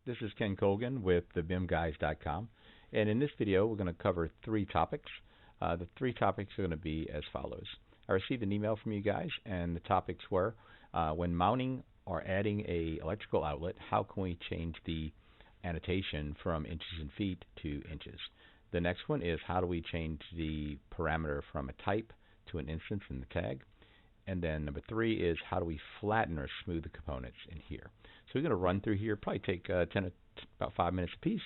This is Ken Colgan with thebimguys.com, and in this video we're going to cover three topics. The three topics are going to be as follows. I received an email from you guys, and the topics were when mounting or adding a electrical outlet, how can we change the annotation from inches and feet to inches? The next one is how do we change the parameter from a type to an instance in the tag? And then number three is how do we flatten or smooth the components in here? So we're going to run through here, probably take about 5 minutes a piece,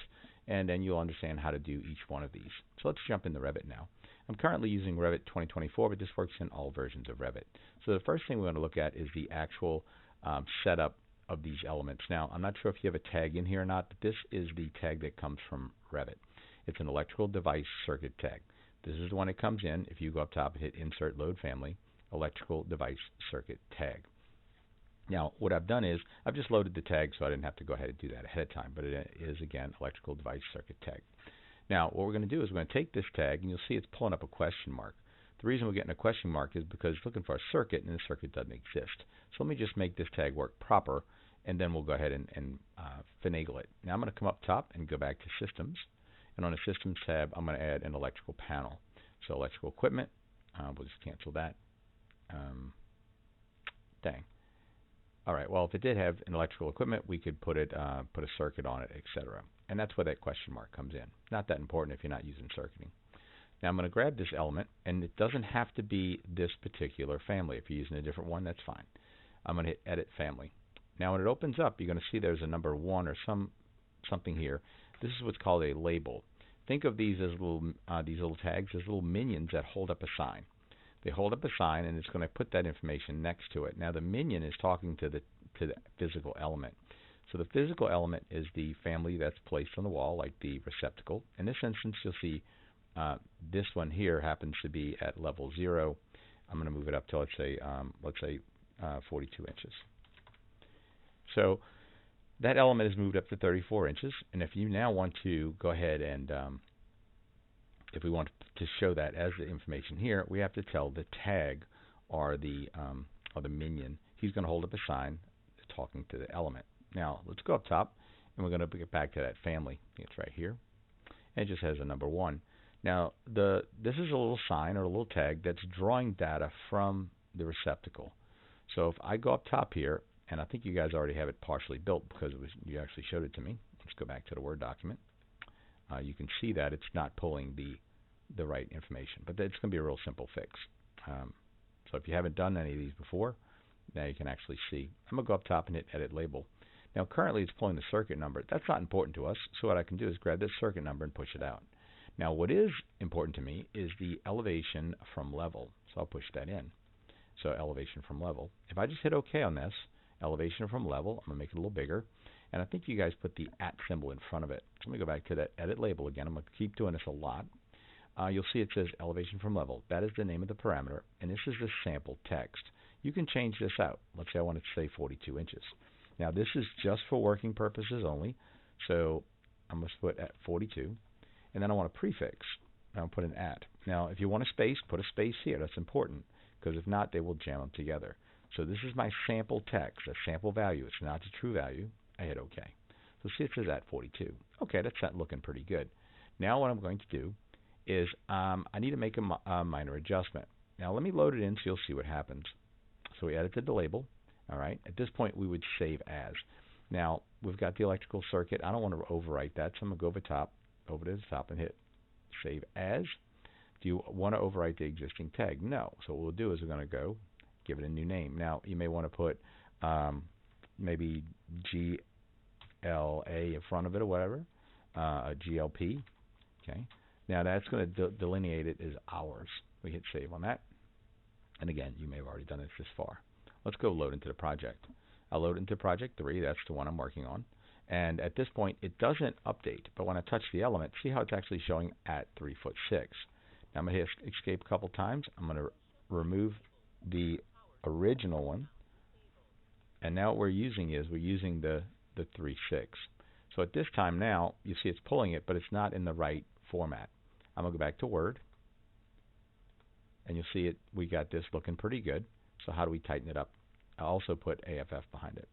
and then you'll understand how to do each one of these. So let's jump into Revit now. I'm currently using Revit 2024, but this works in all versions of Revit. So the first thing we're going to look at is the actual setup of these elements. Now, I'm not sure if you have a tag in here or not, but this is the tag that comes from Revit. It's an electrical device circuit tag. This is the one that comes in. If you go up top and hit Insert Load Family, Electrical Device Circuit Tag. Now, what I've done is I've just loaded the tag, so I didn't have to go ahead and do that ahead of time, but it is, again, Electrical Device Circuit Tag. Now, what we're going to do is we're going to take this tag, and you'll see it's pulling up a question mark. The reason we're getting a question mark is because it's looking for a circuit, and the circuit doesn't exist. So let me just make this tag work proper, and then we'll go ahead and finagle it. Now, I'm going to come up top and go back to Systems, and on the Systems tab, I'm going to add an electrical panel. So Electrical Equipment, we'll just cancel that. Dang. All right. Well, if it did have an electrical equipment, we could put a circuit on it, etc. And that's where that question mark comes in. Not that important if you're not using circuiting. Now I'm going to grab this element, and it doesn't have to be this particular family. If you're using a different one, that's fine. I'm going to hit Edit Family. Now when it opens up, you're going to see there's a number 1 or something here. This is what's called a label. Think of these as these little tags as little minions that hold up a sign. They hold up a sign, and it's going to put that information next to it. Now, the minion is talking to the physical element. So the physical element is the family that's placed on the wall, like the receptacle. In this instance, you'll see this one here happens to be at level 0. I'm going to move it up to let's say 42 inches. So that element is moved up to 34 inches. And if you now want to go ahead and if we want to show that as the information here, we have to tell the tag or the minion. He's going to hold up a sign talking to the element. Now, let's go up top, and we're going to get back to that family. It's right here. And it just has a number 1. Now, this is a little sign or a little tag that's drawing data from the receptacle. So if I go up top here, and I think you guys already have it partially built because you actually showed it to me. Let's go back to the Word document. You can see that it's not pulling the right information, but it's going to be a real simple fix. So if you haven't done any of these before, now you can actually see. I'm going to go up top and hit Edit Label. Now currently it's pulling the circuit number. That's not important to us, so what I can do is grab this circuit number and push it out. Now what is important to me is the elevation from level, so I'll push that in. So elevation from level. If I just hit OK on this, elevation from level, I'm going to make it a little bigger. And I think you guys put the @ symbol in front of it. So let me go back to that Edit Label again. I'm going to keep doing this a lot. You'll see it says elevation from level. That is the name of the parameter, and this is the sample text. You can change this out. Let's say I want it to say 42 inches. Now this is just for working purposes only, so I'm going to put at 42, and then I want a prefix. I'll put an @. Now if you want a space, put a space here. That's important, because if not, they will jam them together. So this is my sample text, a sample value. It's not the true value. I hit OK. So see it says at 42. Okay, that's not looking pretty good. Now what I'm going to do is I need to make a minor adjustment. Now let me load it in so you'll see what happens. So we edited the label. All right. At this point we would save as. Now we've got the electrical circuit. I don't want to overwrite that, so I'm going to go over to the top and hit Save As. Do you want to overwrite the existing tag? No. So what we'll do is we're going to go give it a new name. Now you may want to put maybe GLA in front of it or whatever, a GLP. Okay. Now that's going to delineate it as hours. We hit Save on that. And again, you may have already done this this far. Let's go load into the project. I'll load into project 3. That's the one I'm working on. And at this point, it doesn't update. But when I touch the element, see how it's actually showing at 3'6". Now I'm going to hit Escape a couple times. I'm going to remove the original one. And now what we're using the 3'6". So at this time now, you see it's pulling it, but it's not in the right format. I'm going to go back to Word, and you'll see it. We got this looking pretty good. So how do we tighten it up? I'll also put AFF behind it.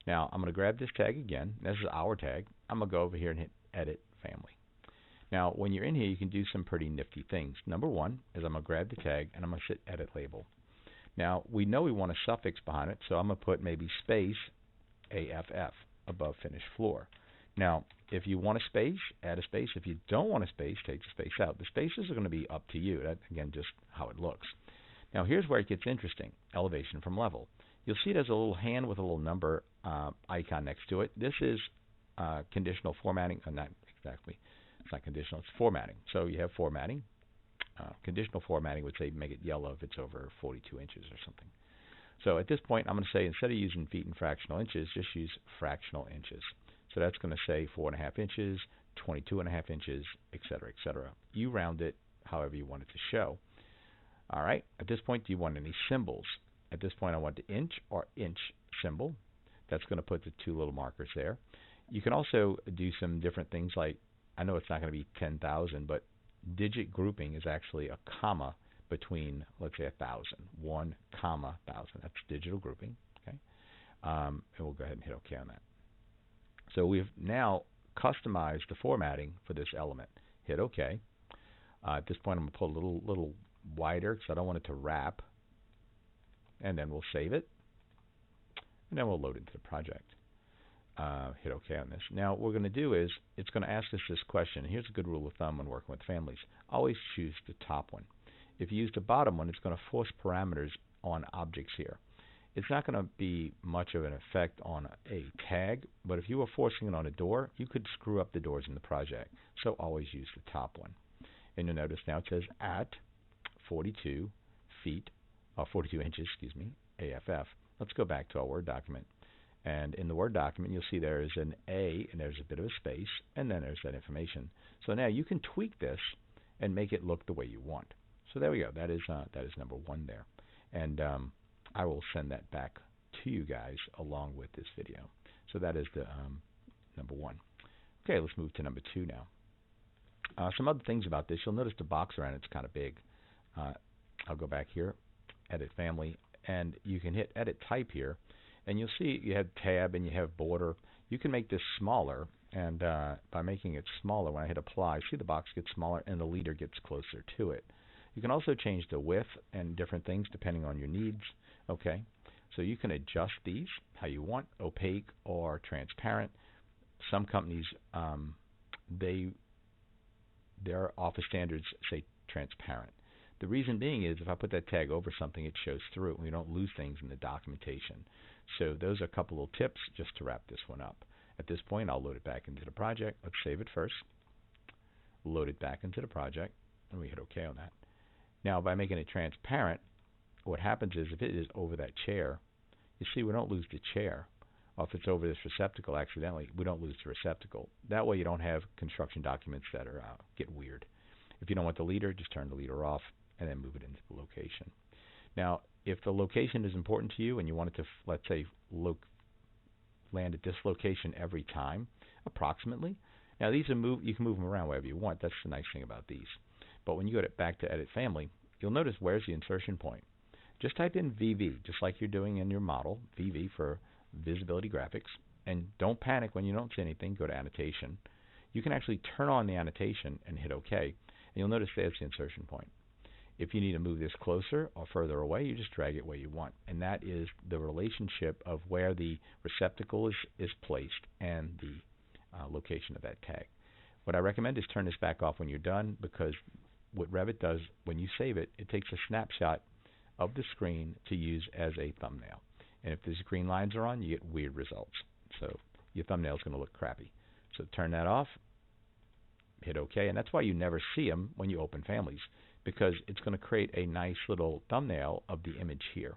Now, I'm going to grab this tag again. This is our tag. I'm going to go over here and hit Edit Family. Now, when you're in here, you can do some pretty nifty things. Number one is I'm going to grab the tag, and I'm going to hit Edit Label. Now, we know we want a suffix behind it, so I'm going to put maybe space AFF, above finished floor. Now, if you want a space, add a space. If you don't want a space, take the space out. The spaces are going to be up to you. That's, again, just how it looks. Now, here's where it gets interesting. Elevation from level. You'll see there's a little hand with a little number icon next to it. This is conditional formatting. Not exactly. It's not conditional. It's formatting. So you have formatting. Conditional formatting would say make it yellow if it's over 42 inches or something. So at this point, I'm going to say instead of using feet and fractional inches, just use fractional inches. So that's going to say 4.5 inches, 22.5 inches, etc., etc. You round it however you want it to show. All right. At this point, do you want any symbols? At this point, I want the inch or inch symbol. That's going to put the two little markers there. You can also do some different things like, I know it's not going to be 10,000, but digit grouping is actually a comma between, let's say, 1,000. 1, 1,000. That's digital grouping. Okay. And we'll go ahead and hit OK on that. So we've now customized the formatting for this element. Hit OK. At this point, I'm going to pull a little wider because I don't want it to wrap. And then we'll save it. And then we'll load it into the project. Hit OK on this. Now, what we're going to do is it's going to ask us this question. Here's a good rule of thumb when working with families. Always choose the top one. If you use the bottom one, it's going to force parameters on objects here. It's not going to be much of an effect on a tag, but if you were forcing it on a door, you could screw up the doors in the project. So always use the top one. And you'll notice now it says at 42 feet, 42 inches, excuse me, AFF. Let's go back to our Word document. And in the Word document, you'll see there is an A, and there's a bit of a space, and then there's that information. So now you can tweak this and make it look the way you want. So there we go. That is number one there. And I will send that back to you guys along with this video. So that is the number one. Okay, let's move to number two now. Some other things about this. You'll notice the box around it's kind of big. I'll go back here, Edit Family, and you can hit Edit Type here. And you'll see you have tab and you have border. You can make this smaller, and by making it smaller, when I hit apply, see the box gets smaller and the leader gets closer to it. You can also change the width and different things depending on your needs. Okay, so you can adjust these how you want, opaque or transparent. Some companies, their office standards say transparent. The reason being is if I put that tag over something, it shows through it. We don't lose things in the documentation. So those are a couple little tips just to wrap this one up. At this point, I'll load it back into the project. Let's save it first. Load it back into the project, and we hit OK on that. Now, by making it transparent, what happens is if it is over that chair, you see we don't lose the chair. Or if it's over this receptacle accidentally, we don't lose the receptacle. That way you don't have construction documents that are get weird. If you don't want the leader, just turn the leader off and then move it into the location. Now, if the location is important to you and you want it to, let's say, land at this location every time, approximately. Now, these are you can move them around wherever you want. That's the nice thing about these. But when you go back to Edit Family, you'll notice where's the insertion point. Just type in VV, just like you're doing in your model, VV for Visibility Graphics. And don't panic when you don't see anything. Go to Annotation. You can actually turn on the annotation and hit OK. And you'll notice there's the insertion point. If you need to move this closer or further away, you just drag it where you want. And that is the relationship of where the receptacle is placed and the location of that tag. What I recommend is turn this back off when you're done, because what Revit does when you save it, it takes a snapshot of the screen to use as a thumbnail. And if these green lines are on, you get weird results. So your thumbnail is going to look crappy. So turn that off, hit OK, and that's why you never see them when you open families, because it's going to create a nice little thumbnail of the image here.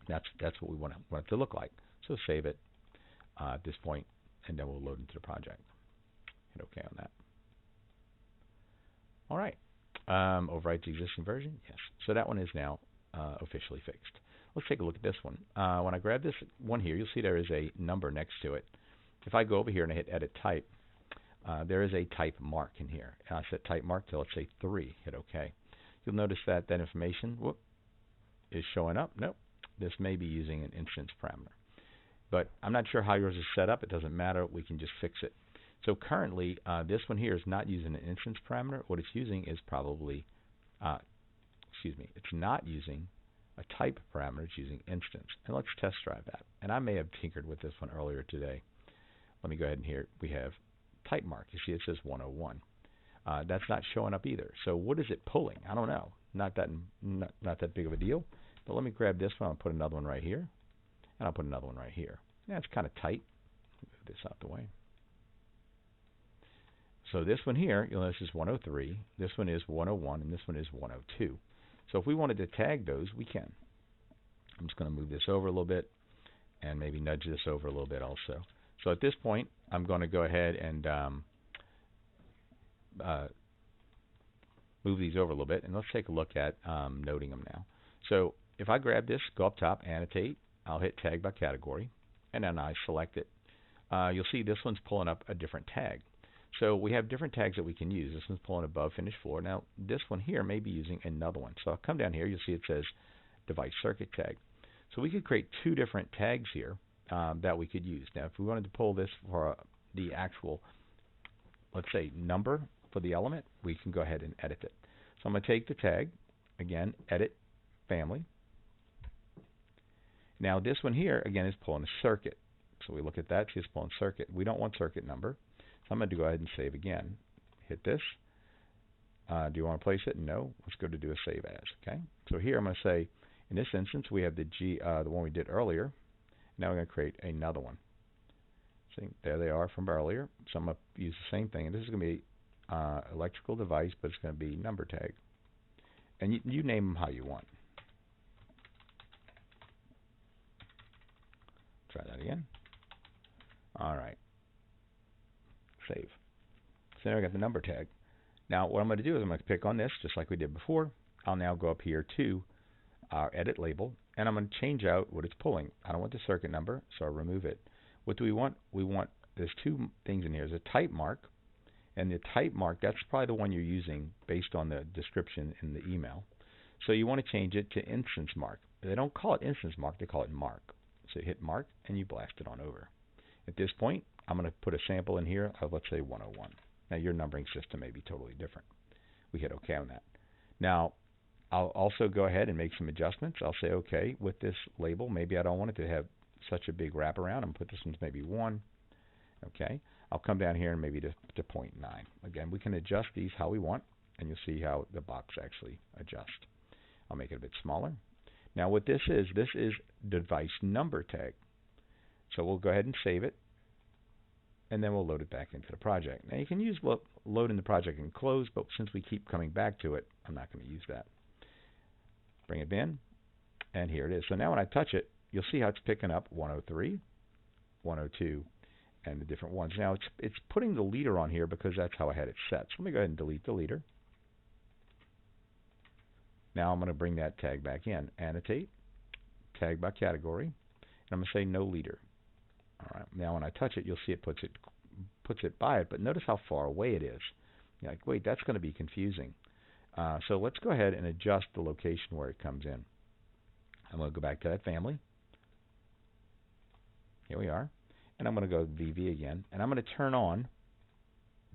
That's what we want it to look like. So save it at this point, and then we'll load into the project. Hit OK on that. All right. Overwrite the existing version? Yes. So that one is now officially fixed. Let's take a look at this one. When I grab this one here, you'll see there is a number next to it. If I go over here and I hit Edit Type, there is a type mark in here. I set type mark to, let's say, 3. Hit OK. You'll notice that information is showing up. Nope. This may be using an instance parameter. But I'm not sure how yours is set up. It doesn't matter. We can just fix it. So currently, this one here is not using an instance parameter. What it's using is probably, it's not using a type parameter. It's using instance. And let's test drive that. And I may have tinkered with this one earlier today. Let me go ahead and here we have type mark. You see it says 101. That's not showing up either. So what is it pulling? I don't know. Not that big of a deal. But let me grab this one. I'll put another one right here. And I'll put another one right here. Now it's kind of tight. Move this out the way. So this one here, you'll notice is 103. This one is 101, and this one is 102. So if we wanted to tag those, we can. I'm just going to move this over a little bit and maybe nudge this over a little bit also. So at this point, I'm going to go ahead and move these over a little bit, and let's take a look at noting them now. So if I grab this, go up top, annotate, I'll hit tag by category, and then I select it. You'll see this one's pulling up a different tag. So we have different tags that we can use. This one's pulling above finished floor. Now this one here may be using another one. So I'll come down here. You'll see it says device circuit tag. So we could create two different tags here that we could use. Now if we wanted to pull this for the actual, let's say, number for the element, we can go ahead and edit it. So I'm going to take the tag, again, edit, family. Now this one here, again, is pulling a circuit. So we look at that, see it's pulling circuit. We don't want circuit number. So I'm going to go ahead and save again. Hit this. Do you want to place it? No. Let's go to do a save as. Okay. So here I'm going to say, in this instance, we have the one we did earlier. Now we're going to create another one. See, there they are from earlier. So I'm going to use the same thing. And this is going to be electrical device, but it's going to be number tag. And you name them how you want. Try that again. All right. Save. So now I got the number tag. Now what I'm going to do is I'm going to pick on this just like we did before. I'll now go up here to our edit label, and I'm going to change out what it's pulling. I don't want the circuit number, so I'll remove it. What do we want? We want, there's two things in here. There's a type mark, and the type mark, that's probably the one you're using based on the description in the email. So you want to change it to instance mark. They don't call it instance mark, they call it mark. So hit mark, and you blast it on over. At this point, I'm going to put a sample in here of, let's say, 101. Now, your numbering system may be totally different. We hit OK on that. Now, I'll also go ahead and make some adjustments. I'll say OK with this label. Maybe I don't want it to have such a big wraparound. I'm going to put this one to maybe 1. OK. I'll come down here and maybe to 0.9. Again, we can adjust these how we want, and you'll see how the box actually adjusts. I'll make it a bit smaller. Now, what this is device number tag. So we'll go ahead and save it, and then we'll load it back into the project. Now you can use load in the project and close, but since we keep coming back to it, I'm not going to use that. Bring it in, and here it is. So now when I touch it, you'll see how it's picking up 103, 102, and the different ones. Now it's putting the leader on here because that's how I had it set. So let me go ahead and delete the leader. Now I'm going to bring that tag back in. Annotate, tag by category, and I'm going to say no leader. All right. Now when I touch it, you'll see it puts it by it, but notice how far away it is. You're like, wait, that's going to be confusing. So let's go ahead and adjust the location where it comes in. I'm going to go back to that family. Here we are. And I'm going to go VV again, and I'm going to turn on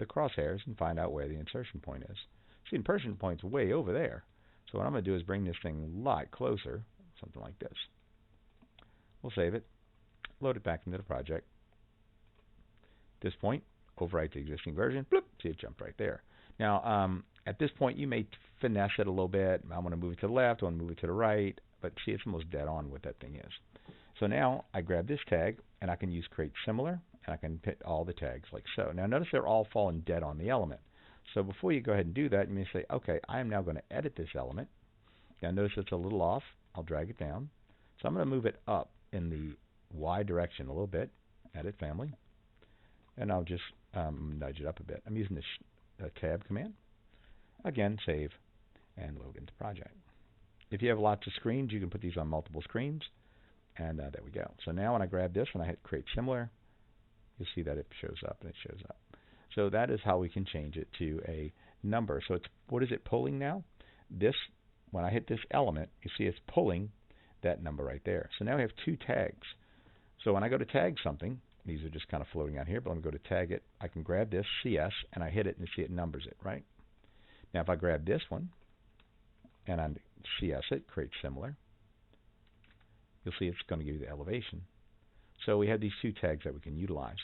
the crosshairs and find out where the insertion point is. See, the insertion point's way over there. So what I'm going to do is bring this thing a lot closer, something like this. We'll save it. Load it back into the project. At this point, overwrite the existing version. Bloop, see it jumped right there. Now, at this point, you may finesse it a little bit. I want to move it to the left. I want to move it to the right. But see, it's almost dead on what that thing is. So now I grab this tag, and I can use create similar, and I can hit all the tags like so. Now notice they're all falling dead on the element. So before you go ahead and do that, you may say, okay, I am now going to edit this element. Now notice it's a little off. I'll drag it down. So I'm going to move it up in the Y direction a little bit, edit family, and I'll just nudge it up a bit. I'm using the tab command. Again, save and load into project. If you have lots of screens, you can put these on multiple screens, and there we go. So now when I grab this and I hit create similar, you'll see that it shows up, and it shows up. So that is how we can change it to a number. So it's, what is it pulling now? This, when I hit this element, you see it's pulling that number right there. So now we have two tags. So when I go to tag something, these are just kind of floating out here, but I'm going to go to tag it. I can grab this CS and I hit it and see it numbers it, right? Now if I grab this one and I CS it, create similar, you'll see it's going to give you the elevation. So we have these two tags that we can utilize.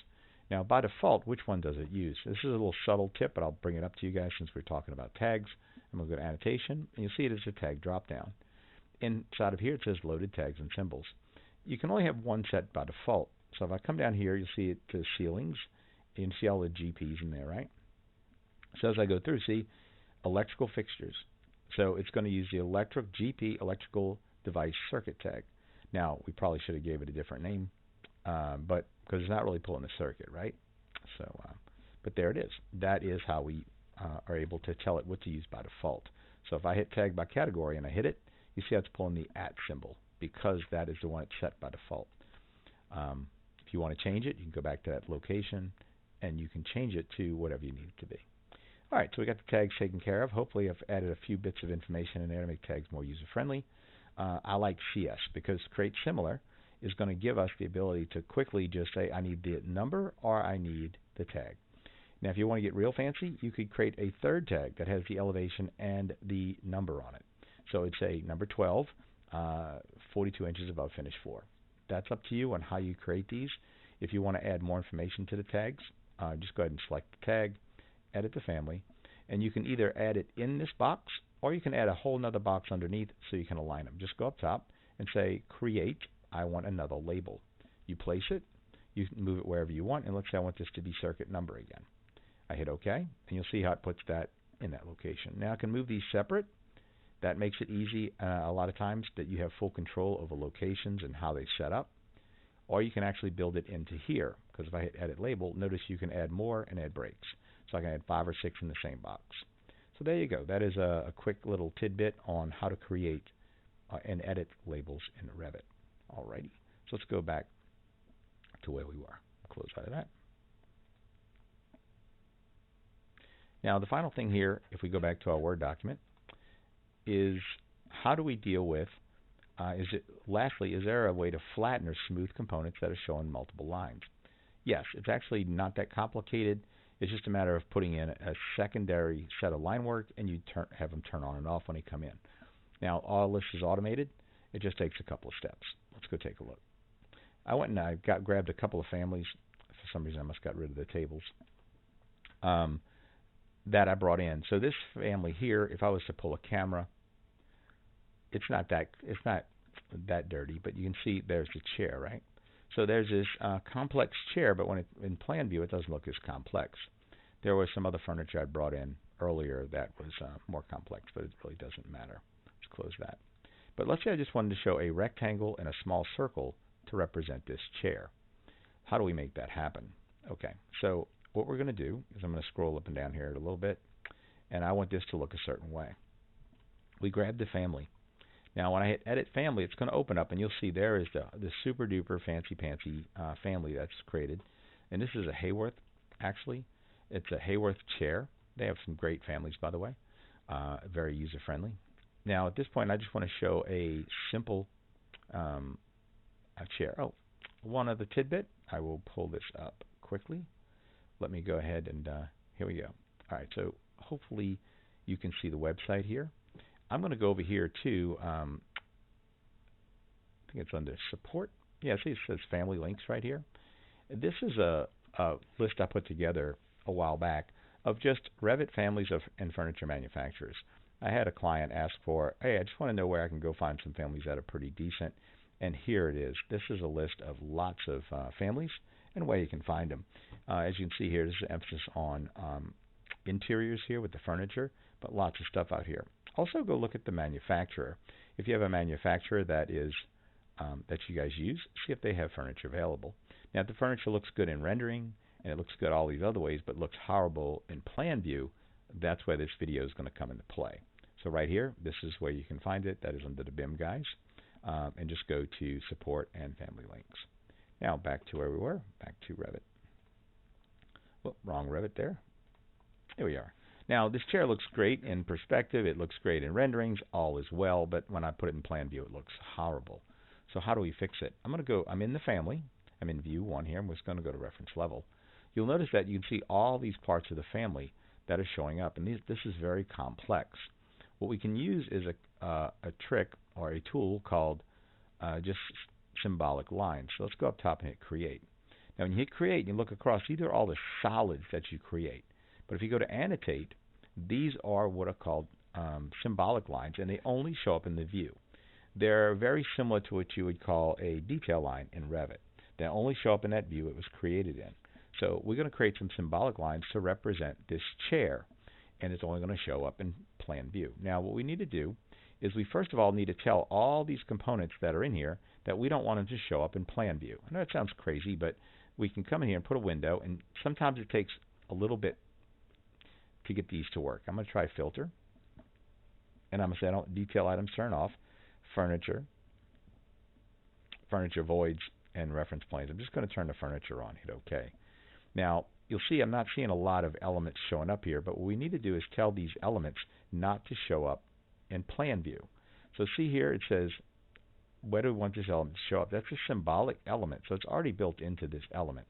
Now by default, which one does it use? This is a little subtle tip, but I'll bring it up to you guys since we're talking about tags. I'm going to go to annotation, and you'll see it as a tag drop down. Inside of here it says loaded tags and symbols. You can only have one set by default. So if I come down here, you'll see it says ceilings. You can see all the GPs in there, right? So as I go through, see electrical fixtures. So it's going to use the GP electrical device circuit tag. Now we probably should have gave it a different name, but because it's not really pulling the circuit, right? So, but there it is. That is how we are able to tell it what to use by default. So if I hit tag by category and I hit it, you see how it's pulling the @ symbol because that is the one it's set by default. If you want to change it, you can go back to that location and you can change it to whatever you need it to be. All right, so we got the tags taken care of. Hopefully I've added a few bits of information in there to make tags more user-friendly. I like CS because create similar is going to give us the ability to quickly just say I need the number or I need the tag. Now if you want to get real fancy, you could create a third tag that has the elevation and the number on it. So it's a number 12, 42 inches above finish floor. That's up to you on how you create these. If you want to add more information to the tags, just go ahead and select the tag, edit the family, and you can either add it in this box or you can add a whole nother box underneath so you can align them. Just go up top and say create, I want another label. You place it, you can move it wherever you want, and let's say I want this to be circuit number again. I hit OK, and you'll see how it puts that in that location. Now I can move these separate. That makes it easy a lot of times that you have full control over locations and how they set up. Or you can actually build it into here, because if I hit edit label, notice you can add more and add breaks. So I can add 5 or 6 in the same box. So there you go. That is a quick little tidbit on how to create and edit labels in Revit. Alrighty, so let's go back to where we were. Close out of that. Now the final thing here, if we go back to our Word document, is how do we deal with, lastly, is there a way to flatten or smooth components that are showing multiple lines? Yes, it's actually not that complicated. It's just a matter of putting in a secondary set of line work and you have them turn on and off when they come in. Now all this is automated. It just takes a couple of steps. Let's go take a look. I went and I grabbed a couple of families. For some reason I must got rid of the tables. That I brought in. So this family here, if I was to pull a camera, it's not that dirty, but you can see there's the chair, right? So there's this complex chair, but when in plan view, it doesn't look as complex. There was some other furniture I brought in earlier that was more complex, but it really doesn't matter. Let's close that. But let's say I just wanted to show a rectangle and a small circle to represent this chair. How do we make that happen? Okay, so what we're going to do is I'm going to scroll up and down here a little bit, and I want this to look a certain way. We grab the family. Now when I hit edit family, it's going to open up and you'll see there is the super duper fancy pantsy family that's created. And this is a Hayworth, actually. It's a Hayworth chair. They have some great families, by the way. Very user friendly. Now at this point I just want to show a simple chair. Oh, one other tidbit. I will pull this up quickly. Let me go ahead and here we go. Alright, so hopefully you can see the website here. I'm going to go over here to, I think it's under support. Yeah, see it says family links right here. This is a list I put together a while back of just Revit families and furniture manufacturers. I had a client ask for, hey, I just want to know where I can go find some families that are pretty decent. And here it is. This is a list of lots of families and where you can find them. As you can see here, this is an emphasis on interiors here with the furniture, but lots of stuff out here. Also, go look at the manufacturer. If you have a manufacturer that is that you guys use, see if they have furniture available. Now, if the furniture looks good in rendering and it looks good all these other ways, but looks horrible in plan view, that's where this video is going to come into play. So right here, this is where you can find it. That is under the BIM guys, and just go to support and family links. Now back to where we were, back to Revit. Well, wrong Revit there. Here we are. Now this chair looks great in perspective, it looks great in renderings, all is well, but when I put it in plan view it looks horrible. So how do we fix it? I'm in the family, I'm in view 1 here. I'm just going to go to reference level. You'll notice that you can see all these parts of the family that are showing up, and this is very complex. What we can use is a trick or a tool called just symbolic lines. So let's go up top and hit create. Now when you hit create and you look across, these are all the solids that you create. But if you go to annotate, these are what are called symbolic lines, and they only show up in the view. They're very similar to what you would call a detail line in Revit. They only show up in that view it was created in. So we're going to create some symbolic lines to represent this chair, and it's only going to show up in plan view. Now what we need to do is we first of all need to tell all these components that are in here that we don't want them to show up in plan view. I know it sounds crazy, but we can come in here and put a window, and sometimes it takes a little bit to get these to work. I'm going to try filter, and I'm going to say I don't detail items turn off, furniture voids, and reference planes. I'm just going to turn the furniture on, hit OK. Now you'll see I'm not seeing a lot of elements showing up here, but what we need to do is tell these elements not to show up in plan view. So see here it says where do we want this element to show up? That's a symbolic element, so it's already built into this element.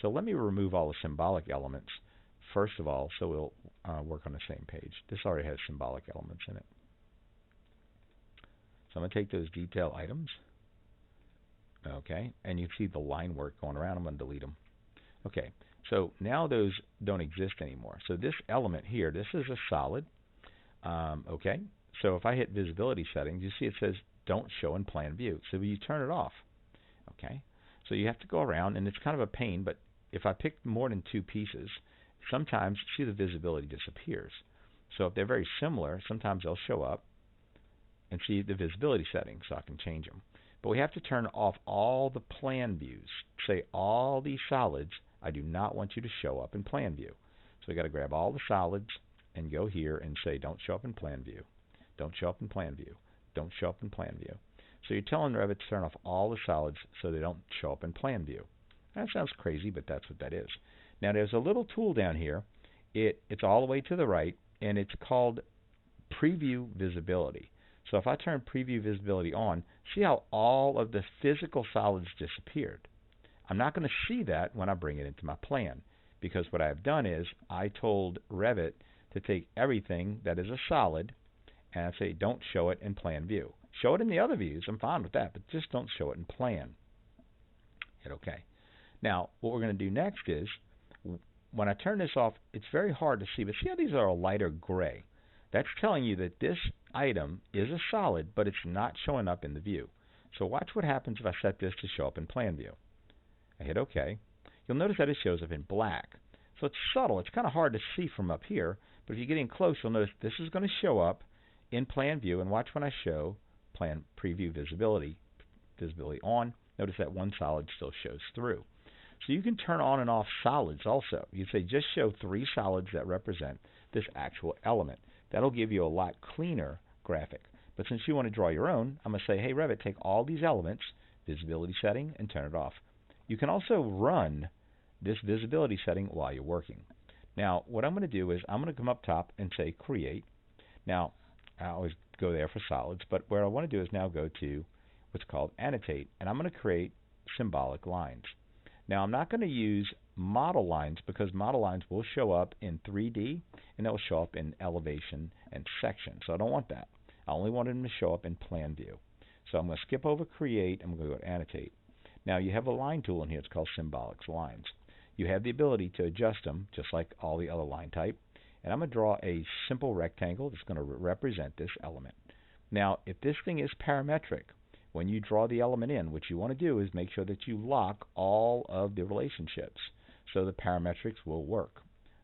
So let me remove all the symbolic elements first of all, so we'll work on the same page. This already has symbolic elements in it. So I'm going to take those detail items, okay, and you see the line work going around. I'm going to delete them. Okay, so now those don't exist anymore. So this element here, this is a solid, okay. So if I hit visibility settings, you see it says don't show in plan view. So you turn it off, okay. So you have to go around, and it's kind of a pain, but if I pick more than 2 pieces, sometimes see the visibility disappears. So if they're very similar, sometimes they'll show up and see the visibility settings, so I can change them. But we have to turn off all the plan views. Say all these solids, I do not want you to show up in plan view. So we got to grab all the solids and go here and say don't show up in plan view. Don't show up in plan view. Don't show up in plan view. So you're telling Revit to turn off all the solids so they don't show up in plan view. That sounds crazy, but that's what that is. Now there's a little tool down here. It's all the way to the right, and it's called preview visibility. So if I turn preview visibility on, see how all of the physical solids disappeared. I'm not going to see that when I bring it into my plan, because what I've done is I told Revit to take everything that is a solid and I say don't show it in plan view. Show it in the other views, I'm fine with that, but just don't show it in plan. Hit OK. Now what we're going to do next is when I turn this off, it's very hard to see, but see how these are a lighter gray. That's telling you that this item is a solid, but it's not showing up in the view. So watch what happens if I set this to show up in plan view. I hit OK. You'll notice that it shows up in black. So it's subtle. It's kind of hard to see from up here, but if you get in close, you'll notice this is going to show up in plan view. And watch when I show plan preview visibility on. Notice that one solid still shows through. So you can turn on and off solids also. You say just show 3 solids that represent this actual element. That'll give you a lot cleaner graphic. But since you want to draw your own, I'm going to say, hey, Revit, take all these elements, visibility setting, and turn it off. You can also run this visibility setting while you're working. Now, what I'm going to do is I'm going to come up top and say create. Now, I always go there for solids, but what I want to do is now go to what's called annotate, and I'm going to create symbolic lines. Now, I'm not going to use model lines because model lines will show up in 3D and they'll show up in elevation and section. So I don't want that. I only want them to show up in plan view. So I'm going to skip over create. I'm going to go to annotate. Now you have a line tool in here. It's called symbolic lines. You have the ability to adjust them just like all the other line type. And I'm going to draw a simple rectangle that's going to represent this element. Now if this thing is parametric, when you draw the element in, what you want to do is make sure that you lock all of the relationships so the parametrics will work.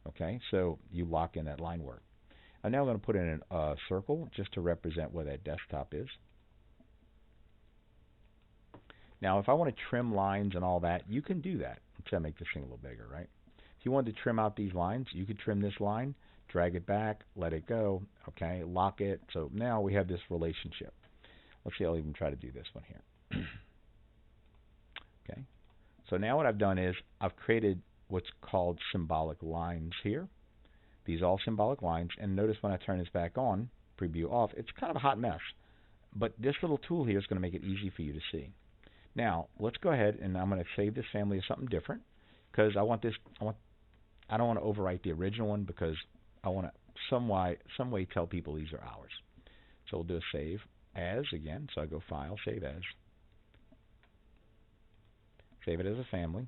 Okay, so you lock in that line work. I'm now going to put in a circle just to represent where that desktop is. Now if I want to trim lines and all that, you can do that. Let's make this thing a little bigger, right? If you wanted to trim out these lines, you could trim this line, drag it back, let it go, okay, lock it. So now we have this relationship. Let's see, I'll even try to do this one here. Okay, so now what I've done is I've created what's called symbolic lines here. These are all symbolic lines, and notice when I turn this back on, preview off, it's kind of a hot mess. But this little tool here is going to make it easy for you to see. Now, let's go ahead and I'm going to save this family as something different because I don't want to overwrite the original one because I want to some way tell people these are ours. So we'll do a save as again. So I go File, Save As. Save it as a family.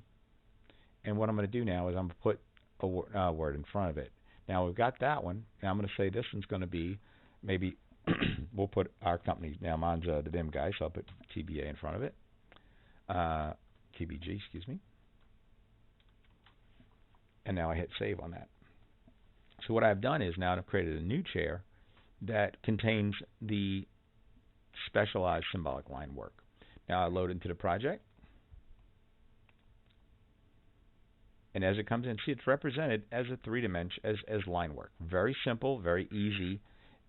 And what I'm going to do now is I'm going to put a word in front of it. Now we've got that one. Now I'm going to say this one's going to be maybe we'll put our company. Now mine's the BIM guy, so I'll put TBA in front of it. TBG, excuse me. And now I hit save on that. So what I've done is now I've created a new chair that contains the specialized symbolic line work. Now I load into the project. And as it comes in, see it's represented as a three-dimension, as line work. Very simple, very easy.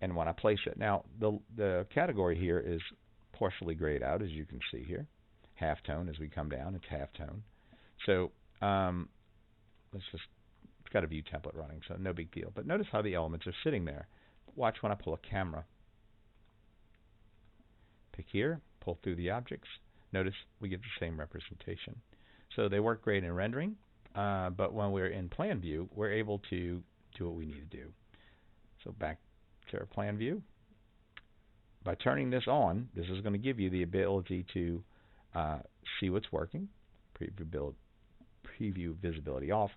And when I place it, now the category here is partially grayed out, as you can see here. Halftone as we come down, it's halftone. So it's got a view template running, so no big deal. But notice how the elements are sitting there. Watch when I pull a camera. Pick here, pull through the objects. Notice we get the same representation. So they work great in rendering. But when we're in plan view, we're able to do what we need to do. So back to our plan view. By turning this on, this is going to give you the ability to see what's working. Preview visibility off.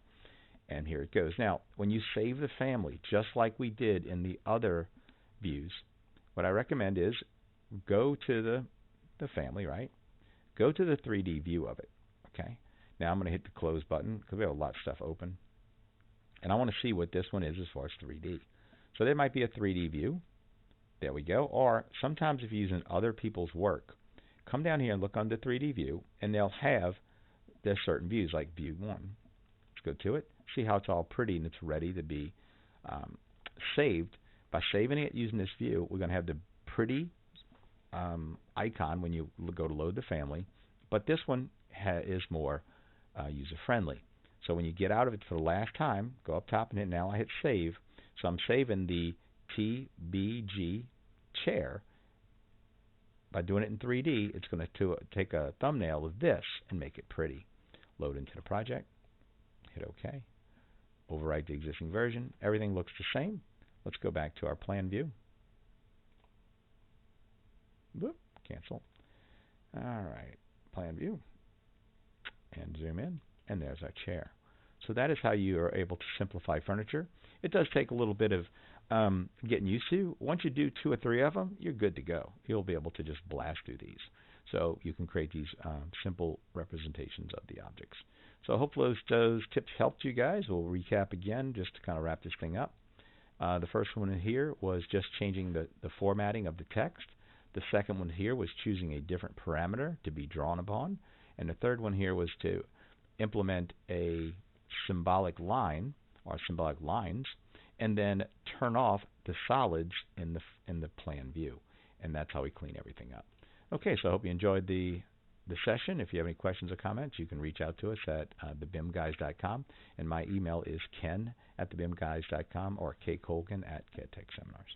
And here it goes. Now, when you save the family, just like we did in the other views, what I recommend is go to the family, right? Go to the 3D view of it, okay? Now I'm going to hit the close button because we have a lot of stuff open. And I want to see what this one is as far as 3D. So there might be a 3D view. There we go. Or sometimes if you're using other people's work, come down here and look on the 3D view, and they'll have there's certain views like view 1. Let's go to it. See how it's all pretty and it's ready to be saved. By saving it using this view, we're going to have the pretty icon when you go to load the family. But this one is more user-friendly. So when you get out of it for the last time, go up top and hit now. I hit save. So I'm saving the TBG chair. By doing it in 3D, it's going to take a thumbnail of this and make it pretty. Load into the project. Hit OK. Overwrite the existing version. Everything looks the same. Let's go back to our plan view. Boop, cancel. All right, plan view. And zoom in, and there's our chair. So that is how you are able to simplify furniture. It does take a little bit of getting used to. Once you do 2 or 3 of them, you're good to go. You'll be able to just blast through these. So you can create these simple representations of the objects. So hopefully those tips helped you guys. We'll recap again just to kind of wrap this thing up. The first one in here was just changing the formatting of the text. The second one here was choosing a different parameter to be drawn upon. And the third one here was to implement a symbolic line or symbolic lines and then turn off the solids in the plan view. And that's how we clean everything up. Okay, so I hope you enjoyed the session. If you have any questions or comments, you can reach out to us at thebimguys.com. And my email is ken@thebimguys.com or kcolgan@CADTech Seminars.